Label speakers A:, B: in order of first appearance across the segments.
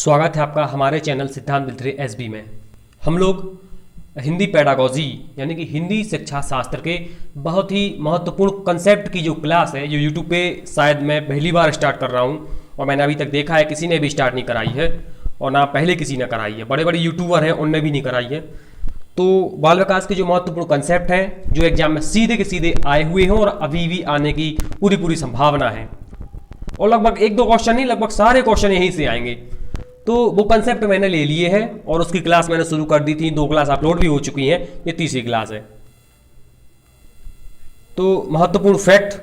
A: स्वागत है आपका हमारे चैनल सिद्धांत बिल्थरे एसबी में। हम लोग हिंदी पेडागोजी यानी कि हिंदी शिक्षा शास्त्र के बहुत ही महत्वपूर्ण कंसेप्ट की जो क्लास है, जो यूट्यूब पे शायद मैं पहली बार स्टार्ट कर रहा हूँ और मैंने अभी तक देखा है किसी ने भी स्टार्ट नहीं कराई है और ना पहले किसी ने कराई है। बड़े बड़े यूट्यूबर हैं, उनने भी नहीं कराई है। तो बाल विकास के जो महत्वपूर्ण कंसेप्ट हैं, जो एग्जाम में सीधे के सीधे आए हुए हैं और अभी भी आने की पूरी संभावना है, और लगभग एक दो क्वेश्चन नहीं, लगभग सारे क्वेश्चन यहीं से आएंगे। तो वो कंसेप्ट मैंने ले लिए हैं और उसकी क्लास मैंने शुरू कर दी थी, 2 क्लास अपलोड भी हो चुकी हैं, ये तीसरी क्लास है। तो महत्वपूर्ण फैक्ट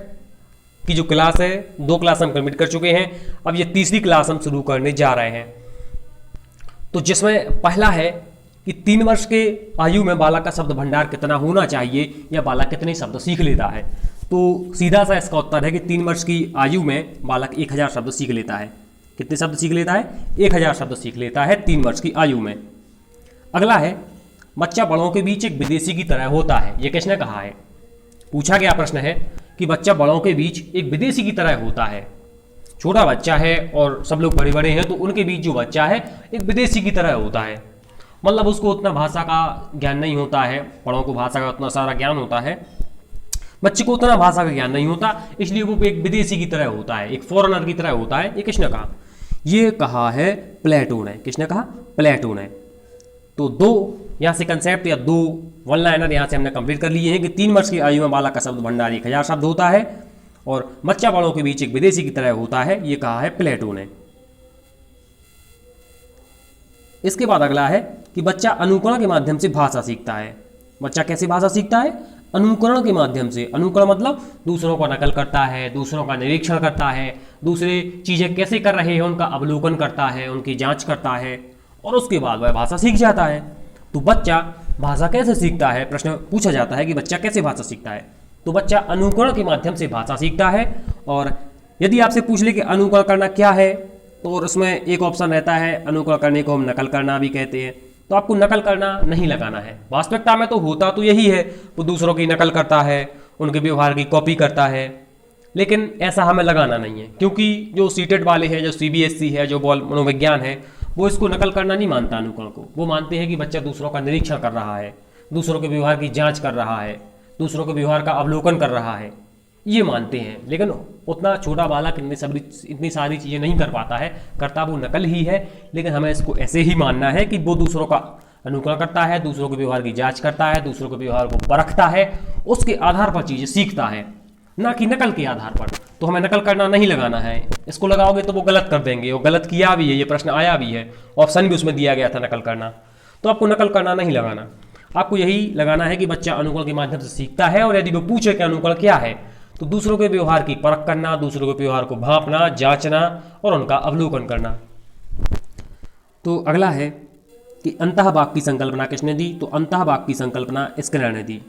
A: की जो क्लास है, 2 क्लास हम कंप्लीट कर चुके हैं, अब ये तीसरी क्लास हम शुरू करने जा रहे हैं। तो जिसमें पहला है कि 3 वर्ष के आयु में बालक का शब्द भंडार कितना होना चाहिए या बालक कितने शब्द सीख लेता है। तो सीधा सा इसका उत्तर है कि 3 वर्ष की आयु में बालक 1000 शब्द सीख लेता है। कितने शब्द सीख लेता है? 1000 शब्द सीख लेता है 3 वर्ष की आयु में। अगला है, बच्चा बड़ों के बीच एक विदेशी की तरह होता है। ये किसने कहा है? पूछा गया प्रश्न है कि बच्चा बड़ों के बीच एक विदेशी की तरह होता है। छोटा बच्चा है और सब लोग बड़े बड़े हैं, तो उनके बीच जो बच्चा है एक विदेशी की तरह होता है। मतलब उसको उतना भाषा का ज्ञान नहीं होता है, बड़ों को भाषा का उतना सारा ज्ञान होता है, बच्चे को उतना भाषा का ज्ञान नहीं होता, इसलिए वो एक विदेशी की तरह होता है, एक फॉरेनर की तरह होता है। ये किसने कहा? ये कहा है प्लेटो ने। किसने कहा? प्लेटो ने। तो 2 यहाँ से कंसेप्ट या 2 वन लाइनर यहाँ से हमने कंप्लीट कर लिए हैं कि 3 वर्ष की आयु में बालक का शब्द भंडार 1000 शब्द होता है और बच्चा बड़ों के बीच एक विदेशी की तरह होता है, ये कहा है प्लेटो ने। इसके बाद अगला है कि बच्चा अनुकरण के माध्यम से भाषा सीखता है। बच्चा कैसे भाषा सीखता है? अनुकरण के माध्यम से। अनुकरण मतलब दूसरों का नकल करता है, दूसरों का निरीक्षण करता है, दूसरे चीज़ें कैसे कर रहे हैं उनका अवलोकन करता है, उनकी जांच करता है और उसके बाद वह भाषा सीख जाता है। तो बच्चा भाषा कैसे सीखता है? प्रश्न पूछा जाता है कि बच्चा कैसे भाषा सीखता है। तो बच्चा अनुकरण के माध्यम से भाषा सीखता है। और यदि आपसे पूछ ले कि अनुकरण करना क्या है, तो उसमें एक ऑप्शन रहता है, अनुकरण करने को हम नकल करना भी कहते हैं। तो आपको नकल करना नहीं लगाना है। वास्तविकता में तो होता तो यही है, वो दूसरों की नकल करता है, उनके व्यवहार की कॉपी करता है, लेकिन ऐसा हमें लगाना नहीं है, क्योंकि जो सीटेट वाले हैं, जो सीबीएसई है, जो मनोविज्ञान है, वो इसको नकल करना नहीं मानता अनुकरण को। वो मानते हैं कि बच्चा दूसरों का निरीक्षण कर रहा है, दूसरों के व्यवहार की जाँच कर रहा है, दूसरों के व्यवहार का अवलोकन कर रहा है, ये मानते हैं। लेकिन उतना छोटा बालक इतनी सारी चीज़ें नहीं कर पाता है, करता वो नकल ही है। लेकिन हमें इसको ऐसे ही मानना है कि वो दूसरों का अनुकरण करता है, दूसरों के व्यवहार की जांच करता है, दूसरों के व्यवहार को परखता है, उसके आधार पर चीज़ें सीखता है, ना कि नकल के आधार पर। तो हमें नकल करना नहीं लगाना है। इसको लगाओगे तो वो गलत कर देंगे, वो गलत किया भी है, ये प्रश्न आया भी है, ऑप्शन भी उसमें दिया गया था नकल करना। तो आपको नकल करना नहीं लगाना, आपको यही लगाना है कि बच्चा अनुकरण के माध्यम से सीखता है। और यदि वो पूछे कि अनुकरण क्या है, तो दूसरों के व्यवहार की परख करना, दूसरों के व्यवहार को भांपना, जांचना और उनका अवलोकन करना। तो अगला है कि अंतःवाक्य की संकल्पना किसने दी? तो अंतःवाक्य की संकल्पना स्किनर ने दी।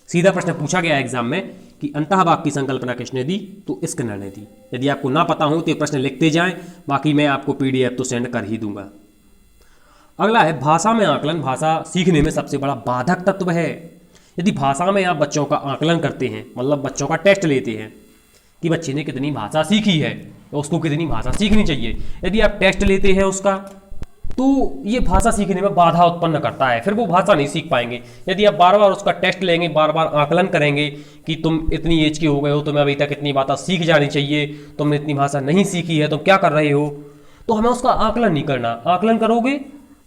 A: सीधा प्रश्न पूछा गया एग्जाम में कि अंतःवाक्य की संकल्पना किसने दी? तो स्किनर ने दी। यदि आपको ना पता हो तो ये प्रश्न लिखते जाएं, बाकी मैं आपको PDF तो सेंड कर ही दूंगा। अगला है, भाषा में आकलन भाषा सीखने में सबसे बड़ा बाधक तत्व है। यदि भाषा में आप बच्चों का आकलन करते हैं, मतलब बच्चों का टेस्ट लेते हैं कि बच्चे ने कितनी भाषा सीखी है, तो उसको कितनी भाषा सीखनी चाहिए, यदि आप टेस्ट लेते हैं उसका, तो ये भाषा सीखने में बाधा उत्पन्न करता है, फिर वो भाषा नहीं सीख पाएंगे। यदि आप बार बार उसका टेस्ट लेंगे, बार बार आकलन करेंगे कि तुम इतनी एज के हो गए हो, तुम्हें अभी तक इतनी भाषा सीख जानी चाहिए, तुमने इतनी भाषा नहीं सीखी है, तुम क्या कर रहे हो, तो हमें उसका आकलन नहीं करना। आकलन करोगे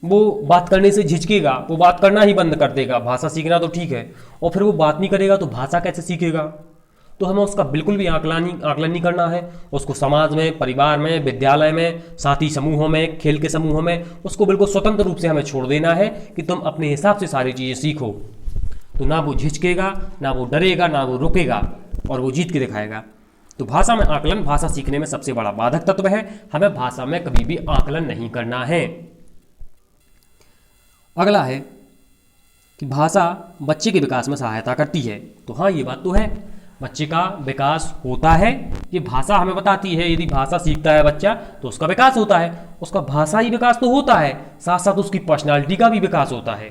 A: वो बात करने से झिझकेगा, वो बात करना ही बंद कर देगा। भाषा सीखना तो ठीक है, और फिर वो बात नहीं करेगा तो भाषा कैसे सीखेगा? तो हमें उसका बिल्कुल भी आकलन नहीं करना है। उसको समाज में, परिवार में, विद्यालय में, साथी समूहों में, खेल के समूहों में, उसको बिल्कुल स्वतंत्र रूप से हमें छोड़ देना है कि तुम अपने हिसाब से सारी चीज़ें सीखो। तो ना वो झिझकेगा, ना वो डरेगा, ना वो रुकेगा, और वो जीत के दिखाएगा। तो भाषा में आकलन भाषा सीखने में सबसे बड़ा बाधक तत्व है। हमें भाषा में कभी भी आकलन नहीं करना है। अगला है कि भाषा बच्चे के विकास में सहायता करती है। तो हाँ, ये बात तो है, बच्चे का विकास होता है, ये भाषा हमें बताती है। यदि भाषा सीखता है बच्चा तो उसका विकास होता है, उसका भाषाई विकास तो होता है, साथ साथ उसकी पर्सनालिटी का भी विकास होता है।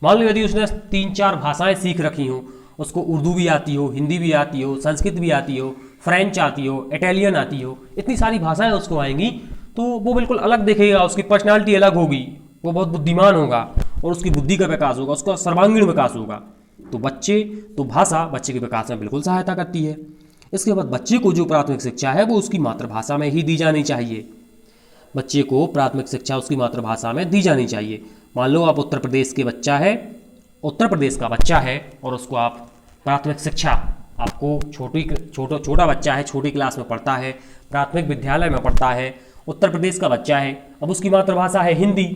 A: मान लो यदि उसने 3-4 भाषाएं सीख रखी हों, उसको उर्दू भी आती हो, हिंदी भी आती हो, संस्कृत भी आती हो, फ्रेंच आती हो, इटालियन आती हो, इतनी सारी भाषाएं उसको आएंगी, तो वो बिल्कुल अलग दिखेगा, उसकी पर्सनालिटी अलग होगी, वो बहुत बुद्धिमान होगा और उसकी बुद्धि का विकास होगा, उसका सर्वांगीण विकास होगा। तो भाषा बच्चे के विकास में बिल्कुल सहायता करती है। इसके बाद बच्चे को जो प्राथमिक शिक्षा है वो उसकी मातृभाषा में ही दी जानी चाहिए। बच्चे को प्राथमिक शिक्षा उसकी मातृभाषा में दी जानी चाहिए। मान लो आप उत्तर प्रदेश का बच्चा है और उसको आप प्राथमिक शिक्षा, आपको छोटा बच्चा है, छोटी क्लास में पढ़ता है, प्राथमिक विद्यालय में पढ़ता है, उत्तर प्रदेश का बच्चा है, अब उसकी मातृभाषा है हिंदी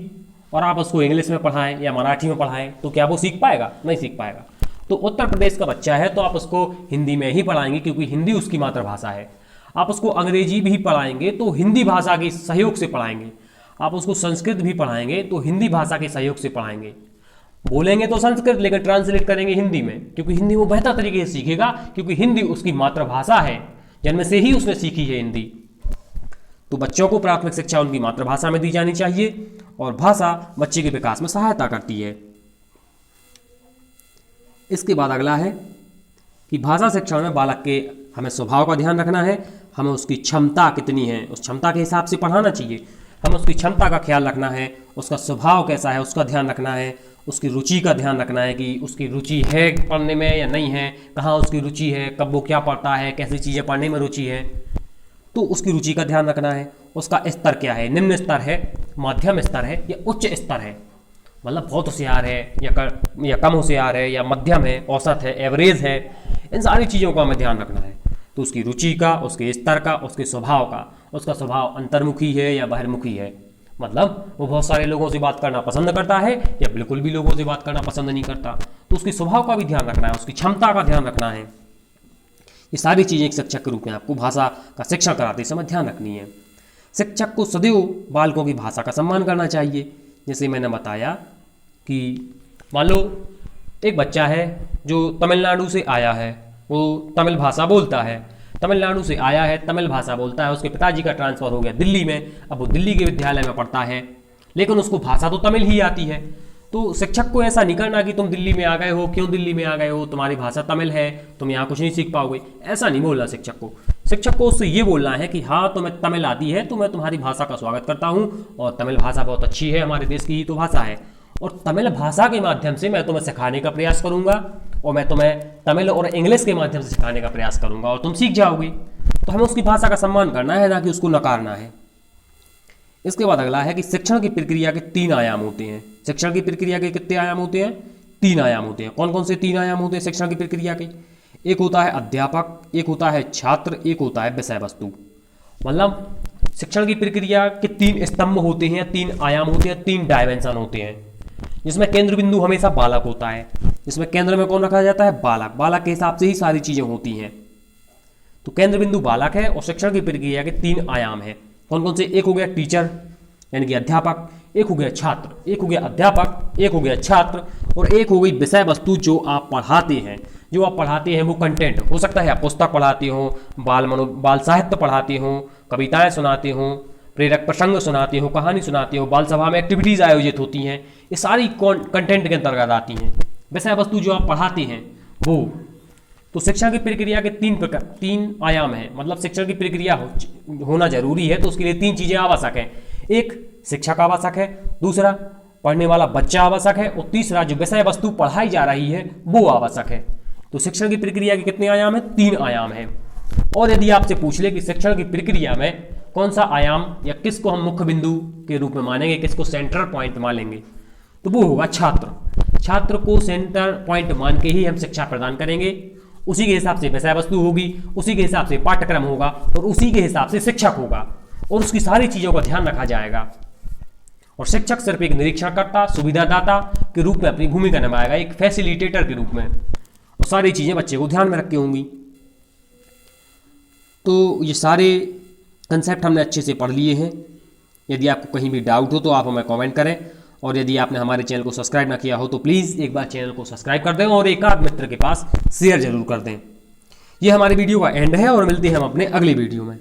A: और आप उसको इंग्लिश में पढ़ाएं या मराठी में पढ़ाएं तो क्या वो सीख पाएगा? नहीं सीख पाएगा। तो उत्तर प्रदेश का बच्चा है तो आप उसको हिंदी में ही पढ़ाएंगे क्योंकि हिंदी उसकी मातृभाषा है। आप उसको अंग्रेजी भी पढ़ाएंगे तो हिंदी भाषा के सहयोग से पढ़ाएंगे। आप उसको संस्कृत भी पढ़ाएंगे तो हिंदी भाषा के सहयोग से पढ़ाएंगे। बोलेंगे तो संस्कृत लेकिन ट्रांसलेट करेंगे हिंदी में, क्योंकि हिंदी वो बेहतर तरीके से सीखेगा, क्योंकि हिंदी उसकी मातृभाषा है, जन्म से ही उसने सीखी है हिंदी। तो बच्चों को प्राथमिक शिक्षा उनकी मातृभाषा में दी जानी चाहिए और भाषा बच्चे के विकास में सहायता करती है। इसके बाद अगला है कि भाषा शिक्षण में बालक के हमें स्वभाव का ध्यान रखना है, हमें उसकी क्षमता कितनी है उस क्षमता के हिसाब से पढ़ाना चाहिए। हमें उसकी क्षमता का ख्याल रखना है, उसका स्वभाव कैसा है उसका ध्यान रखना है, उसकी रुचि का ध्यान रखना है कि उसकी रुचि है पढ़ने में या नहीं है, कहाँ उसकी रुचि है, कब वो क्या पढ़ता है, कैसी चीज़ें पढ़ने में रुचि है, तो उसकी रुचि का ध्यान रखना है। उसका स्तर क्या है, निम्न स्तर है, मध्यम स्तर है या उच्च स्तर है, मतलब बहुत होशियार है या कम होशियार है या मध्यम है, औसत है, एवरेज है, इन सारी चीज़ों का हमें ध्यान रखना है। तो उसकी रुचि का, उसके स्तर का, उसके स्वभाव का, उसका स्वभाव अंतर्मुखी है या बहिर्मुखी है, मतलब वो बहुत सारे लोगों से बात करना पसंद करता है या बिल्कुल भी लोगों से बात करना पसंद नहीं करता, तो उसके स्वभाव का भी ध्यान रखना है, उसकी क्षमता का ध्यान रखना है। ये सारी चीज़ें एक शिक्षक के रूप में आपको भाषा का शिक्षण कराते समय ध्यान रखनी है। शिक्षक को सदैव बालकों की भाषा का सम्मान करना चाहिए। जैसे मैंने बताया कि मान लो एक बच्चा है जो तमिलनाडु से आया है, वो तमिल भाषा बोलता है, तमिलनाडु से आया है, तमिल भाषा बोलता है, उसके पिताजी का ट्रांसफ़र हो गया दिल्ली में, अब वो दिल्ली के विद्यालय में पढ़ता है, लेकिन उसको भाषा तो तमिल ही आती है। तो शिक्षक को ऐसा नहीं करना कि तुम दिल्ली में आ गए हो, क्यों दिल्ली में आ गए हो, तुम्हारी भाषा तमिल है, तुम यहाँ कुछ नहीं सीख पाओगे, ऐसा नहीं बोलना शिक्षक को। शिक्षक को उससे ये बोलना है कि हाँ तुम्हें तमिल आती है तो मैं तुम्हारी भाषा का स्वागत करता हूँ और तमिल भाषा बहुत अच्छी है, हमारे देश की ही तो भाषा है, और तमिल भाषा के माध्यम से मैं तुम्हें सिखाने का प्रयास करूँगा और मैं तुम्हें तमिल और इंग्लिश के माध्यम से सिखाने का प्रयास करूँगा और तुम सीख जाओगे। तो हमें उसकी भाषा का सम्मान करना है, ना कि उसको नकारना है। इसके बाद अगला है कि शिक्षण की प्रक्रिया के 3 आयाम होते हैं। शिक्षण की प्रक्रिया के कितने आयाम होते हैं? 3 आयाम होते हैं। कौन कौन से 3 आयाम होते हैं शिक्षण की प्रक्रिया के? एक होता है अध्यापक, एक होता है छात्र, एक होता है विषय वस्तु। मतलब शिक्षण की प्रक्रिया के 3 स्तंभ होते हैं, 3 आयाम होते हैं, 3 डायमेंशन होते हैं, जिसमें केंद्र बिंदु हमेशा बालक होता है। इसमें केंद्र में कौन रखा जाता है? बालक। बालक के हिसाब से ही सारी चीज़ें होती हैं। तो केंद्र बिंदु बालक है और शिक्षण की प्रक्रिया के 3 आयाम है। कौन कौन से? एक हो गया टीचर यानी कि अध्यापक, एक हो गया छात्र, एक हो गया अध्यापक, एक हो गया छात्र, और एक हो गई विषय वस्तु जो आप पढ़ाते हैं। जो आप पढ़ाते हैं वो कंटेंट हो सकता है, आप पुस्तक पढ़ाते हो, बाल साहित्य पढ़ाते हो, कविताएं सुनाते हो, प्रेरक प्रसंग सुनाते हो, कहानी सुनाते हो, बाल सभा में एक्टिविटीज़ आयोजित होती हैं, ये सारी कंटेंट के अंतर्गत आती हैं। विषय वस्तु जो आप पढ़ाते हैं वो। तो शिक्षा की प्रक्रिया के 3 आयाम हैं, मतलब शिक्षण की प्रक्रिया होना जरूरी है तो उसके लिए 3 चीज़ें आवश्यक हैं। एक शिक्षक आवश्यक है, दूसरा पढ़ने वाला बच्चा आवश्यक है, और तीसरा जो विषय वस्तु पढ़ाई जा रही है वो आवश्यक है। तो शिक्षण की प्रक्रिया के कितने आयाम हैं? 3 आयाम हैं। और यदि आपसे पूछ ले कि शिक्षण की प्रक्रिया में कौन सा आयाम या किसको हम मुख्य बिंदु के रूप में मानेंगे, किसको सेंटर पॉइंट मानेंगे, तो वो होगा छात्र। छात्र को सेंटर पॉइंट मान के ही हम शिक्षा प्रदान करेंगे। उसी के हिसाब से विषय वस्तु होगी, उसी के हिसाब से पाठ्यक्रम होगा और उसी के हिसाब से शिक्षक होगा और उसकी सारी चीज़ों का ध्यान रखा जाएगा। और शिक्षक सिर्फ एक निरीक्षणकर्ता, सुविधादाता के रूप में अपनी भूमिका निभाएगा, एक फैसिलिटेटर के रूप में, और सारी चीज़ें बच्चे को ध्यान में रख के होंगी। तो ये सारे कंसेप्ट हमने अच्छे से पढ़ लिए हैं। यदि आपको कहीं भी डाउट हो तो आप हमें कमेंट करें, और यदि आपने हमारे चैनल को सब्सक्राइब ना किया हो तो प्लीज़ एक बार चैनल को सब्सक्राइब कर दें और एक आध मित्र के पास शेयर जरूर कर दें। ये हमारे वीडियो का एंड है और मिलते हैं हम अपने अगले वीडियो में।